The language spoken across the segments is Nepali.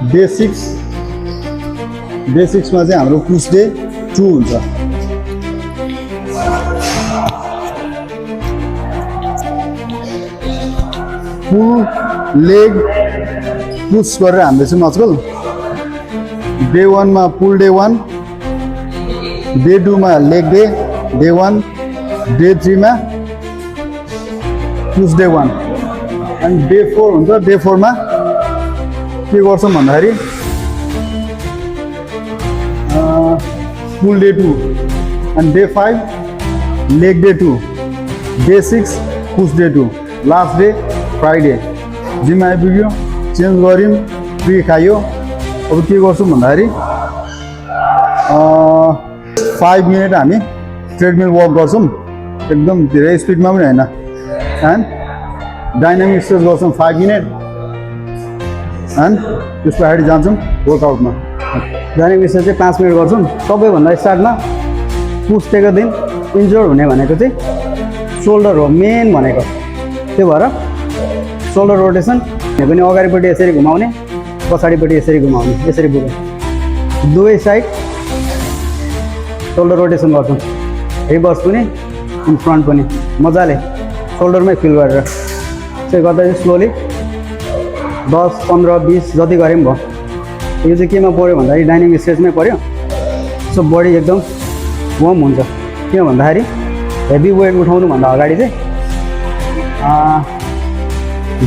डे 6 मा चाहिँ हाम्रो पुश डे 2 हुन्छ। पुल लेग पुश गरेर हामीले चाहिँ आजकल डे 1 मा पुल डे 1, डे 2 मा लेग डे 1, डे 3 मा पुश डे 1 अनि डे 4 हुन्छ। डे 4 मा के गर्छौँ भन्दाखेरि पुल डे 2 अनि day 5 leg day 2, day 6 push day 2, last day Friday gym आइपुग्यो, चेन्ज गऱ्यौँ, फ्री खायो। अब के गर्छौँ भन्दाखेरि 5 मिनट हामी ट्रेडमिल वक गर्छौँ, एकदम धेरै स्पिडमा पनि होइन, एन्ड डाइनामिक एक्सर्साइज गर्छौँ 5 मिनट एन्ड त्यस पछाडि जान्छौँ वर्कआउटमा। डाइनामिक एक्सर्साइज चाहिँ 5 मिनट गर्छौँ। सबैभन्दा स्टार्टमा पुस दिएको दिन इन्जोर्ड हुने भनेको चाहिँ सोल्डर हो मेन भनेको। त्यो भएर सोल्डर रोटेसन पनि अगाडिपट्टि यसरी घुमाउने, पछाडिपट्टि यसरी घुमाउने, यसरी बुझ्ने, दुवै साइड सोल्डर रोटेसन गर्छौँ। रिभर्स पनि इन फ्रन्ट पनि मजाले सोल्डरमै फिल गरेर चाहिँ गर्दा चाहिँ स्लोली 10, 15, 20 जति गरे पनि भयो। यो चाहिँ केमा पऱ्यो भन्दाखेरि डाइनामिक एक्सर्साइजमै पऱ्यो। सो बडी एकदम वार्म हुन्छ। किन भन्दाखेरि हेभी वेट उठाउनुभन्दा अगाडि चाहिँ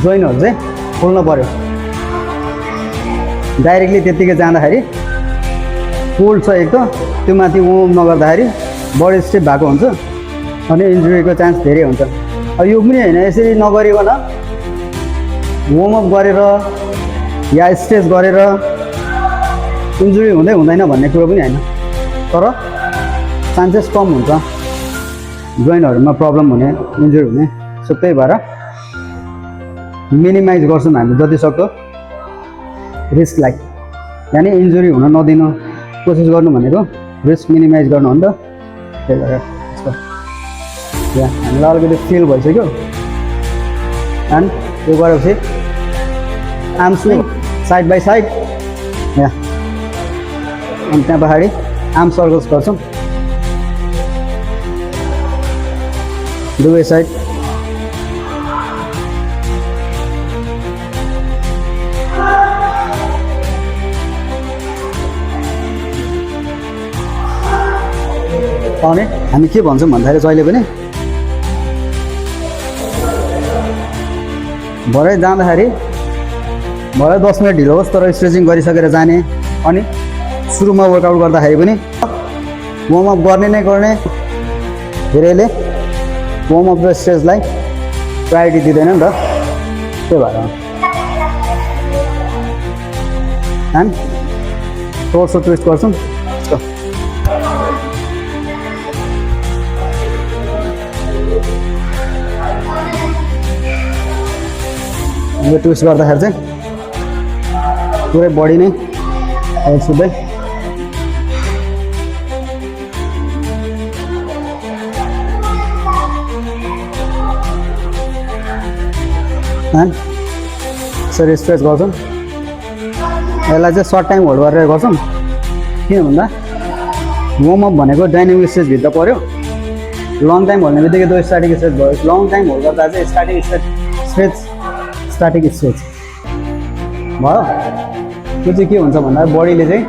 जोइनहरू चाहिँ खोल्नु पऱ्यो। डाइरेक्टली त्यत्तिकै जाँदाखेरि कोल्ड छ एक त, त्यो माथि वार्म नगर्दाखेरि बडी स्टिफ भएको हुन्छ अनि इन्जुरीको चान्स धेरै हुन्छ। अब यो पनि होइन यसरी नगरिकन वार्मअप गरेर या स्ट्रेच गरेर इन्जुरी हुँदै हुँदैन भन्ने कुरो पनि होइन, तर चान्सेस कम हुन्छ जोइनहरूमा प्रब्लम हुने, इन्जुरी हुने। सो त्यही भएर मिनिमाइज गर्छौँ हामी जति सक्दो रिस्कलाई, यानि इन्जुरी हुन नदिनु कोसिस गर्नु भनेको रिस्क मिनिमाइज गर्नु हो नि त। त्यही भएर यस्तो यहाँ हामीलाई अलिकति फिल भइसक्यो। एन्ड यो गरेपछि arm swing side by side यहाँ, अनि त्यहाँ पछाडि आर्म सर्कल्स गर्छौँ दुवै साइड। अनि हामी के भन्छौँ भन्दाखेरि जहिले पनि भरे जाँदाखेरि भरे 10 मिनट ढिलो होस् तर स्ट्रेचिङ गरिसकेर जाने। अनि सुरुमा वर्कआउट गर्दाखेरि पनि वार्मअप गर्ने नै गर्ने, धेरैले वार्मअप र स्ट्रेचलाई प्रायोरिटी दिँदैन नि त। त्यो भएर एन्ड टोर्सो ट्विस्ट गर्छौँ। यो ट्विस्ट गर्दाखेरि चाहिँ पुरै बडी नै सुत्दै यसरी स्ट्रेच गर्छौँ। यसलाई चाहिँ सर्ट टाइम होल्ड गरेर गर्छौँ। किन भन्दा वार्मअप भनेको डाइनामिक स्ट्रेचभित्र पऱ्यो, लङ टाइम होल्ने बित्तिकै त्यो स्टार्टिङ स्ट्रेच भयो। लङ टाइम होल्ड गर्दा चाहिँ स्टार्टिङ स्ट्रेच भयो। त्यो चाहिँ के हुन्छ भन्दा बडीले चाहिँ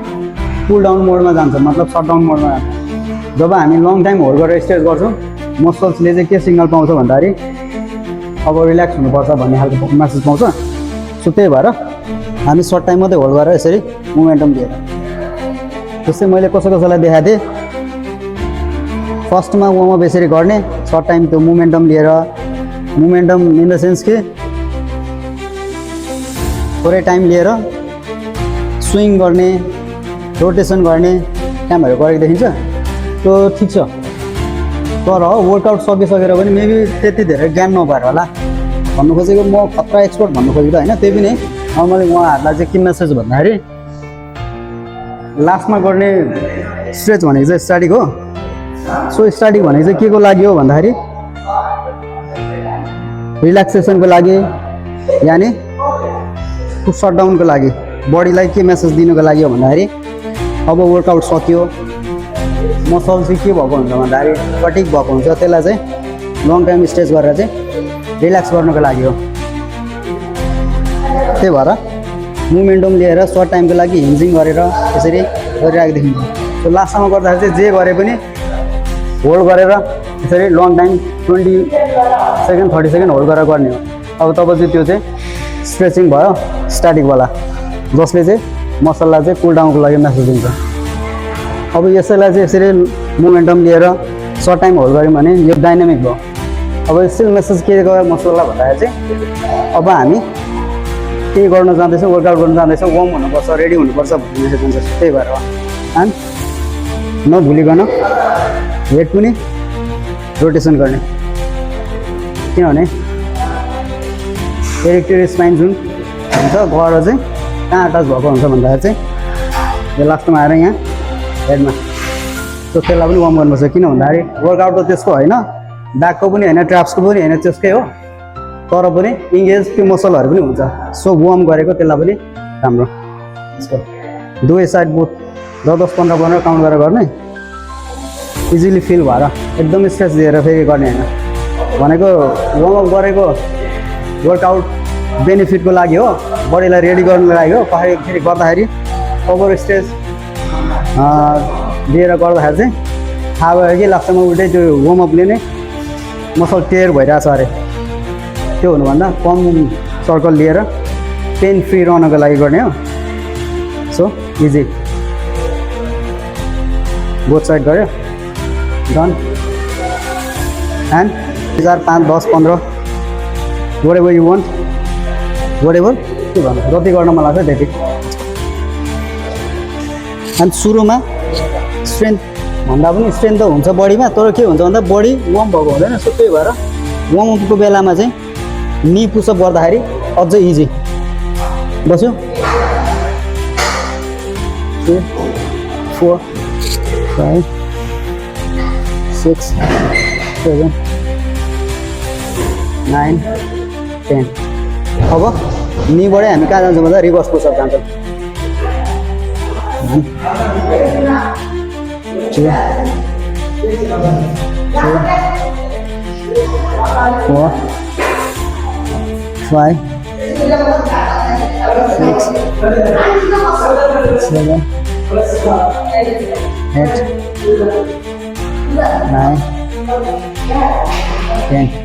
पुल डाउन मोडमा जान्छ, मतलब सट डाउन मोडमा जान्छ। जब हामी लङ टाइम होल्ड गरेर स्ट्रेच गर्छौँ मसल्सले चाहिँ के सिग्नल पाउँछ भन्दाखेरि अब रिल्याक्स हुनुपर्छ भन्ने खालको मेसेज पाउँछ। सो त्यही भएर हामी सर्ट टाइम मात्रै होल्ड गरेर यसरी मोमेन्टम दिएर, जस्तै मैले कसैलाई देखाएको थिएँ फर्स्टमा वार्मअप यसरी गर्ने, सर्ट टाइम त्यो मोमेन्टम लिएर, मोमेन्टम इन द सेन्स कि थोरै टाइम लिएर स्विङ गर्ने, रोटेसन गर्ने कामहरू गरेको देखिन्छ। त्यो ठिक छ, तर वर्कआउट सकिसकेर पनि मेबी त्यति धेरै ज्ञान नभएर होला भन्नु खोजेको। म खतरा एक्सपर्ट भन्नु खोजेको होइन, त्यही पनि नर्मली उहाँहरूलाई चाहिँ के मेसेज भन्दाखेरि लास्टमा गर्ने स्ट्रेच भनेको चाहिँ स्ट्याटिक हो। सो स्ट्याटिक भनेको चाहिँ के को लागि हो भन्दाखेरि रिल्याक्सेसनको लागि, यानि सट डाउनको लागि। बडीलाई के मेसेज दिनुको लागि हो भन्दाखेरि अब वर्कआउट सक्यो, मसल चाहिँ के भएको हुन्छ भन्दाखेरि फटिक भएको हुन्छ, त्यसलाई चाहिँ लङ टाइम स्ट्रेच गरेर चाहिँ रिल्याक्स गर्नुको लागि हो। त्यही भएर मोमेन्टम लिएर सर्ट टाइमको लागि हिन्जिङ गरेर यसरी गरिरहेको देखिन्छ। त्यो लास्टसम्म गर्दाखेरि चाहिँ जे गरे पनि होल्ड गरेर यसरी long time 20 second 30 second hold गरेर गर्ने हो। अब तब चाहिँ त्यो चाहिँ स्ट्रेचिङ भयो स्ट्याटिकवाला, जसले चाहिँ मसललाई चाहिँ कुल डाउनको लागि मेसेज दिन्छ। अब यसैलाई चाहिँ यसरी मोमेन्टम लिएर सर्ट टाइम होल्ड गऱ्यौँ भने यो डाइनामिक भयो। अब स्टिल मेसेज के गयो मसललाई भन्दाखेरि चाहिँ अब हामी केही गर्न जाँदैछौँ, वर्कआउट गर्न जाँदैछौँ, वार्म हुनुपर्छ, रेडी हुनुपर्छ भन्ने मेसेज हुन्छ। त्यही भएर एन्ड नभुलिकन वेट पनि रोटेसन गर्ने, किनभने इरेक्टर स्पाइन जुन हुन्छ गएर चाहिँ कहाँ टच भएको हुन्छ भन्दाखेरि चाहिँ यो लास्टमा आएर यहाँ हेडमा, त्यो त्यसलाई पनि वार्म गर्नुपर्छ। किन भन्दाखेरि वर्कआउट त त्यसको होइन, ब्याकको पनि होइन, ट्र्याप्सको पनि होइन, त्यसकै हो, तर पनि इङ्गेज त्यो मसलहरू पनि हुन्छ। सो वार्म गरेको त्यसलाई पनि राम्रो। यसको दुवै साइड बोथ 10-15 काउन्ट गरेर गर्ने, इजिली फिल भएर एकदमै स्ट्रेच दिएर फेरि गर्ने होइन। भनेको वार्मअप गरेको वर्कआउट बेनिफिटको लागि हो, बडीलाई रेडी गर्नुको लागि हो। फेरि गर्दाखेरि ओभर स्ट्रेच दिएर गर्दाखेरि चाहिँ थाहा भयो कि लास्टमा उल्टै त्यो वार्मअपले नै मसल टेयर भइरहेछ अरे, त्यो हुनुभन्दा कम सर्कल लिएर पेन फ्री रहनको लागि गर्ने हो। सो इजी, बोथ साइड गऱ्यो, done. And 5, 10, 15 whatever you want, whatever के भन्नु जति गर्न मन लाग्छ त्यति। अनि सुरुमा स्ट्रेन्थ भन्दा पनि स्ट्रेन्थ त हुन्छ बडीमा, तर के हुन्छ भन्दा बडी वार्म भएको हुँदैन। सो त्यही भएर वार्मअपको बेलामा चाहिँ नी पुसअप गर्दाखेरि अझै इजी बस्यो। 3, 4, 5, 6, 7, 9, 10। अब नीबाटै हामी कहाँ जान्छौँ भन्दा रिभर्स पुसअप जान्छौँ। 1, 2, 3, 4, 5, 6, 7, 8, 9, 10।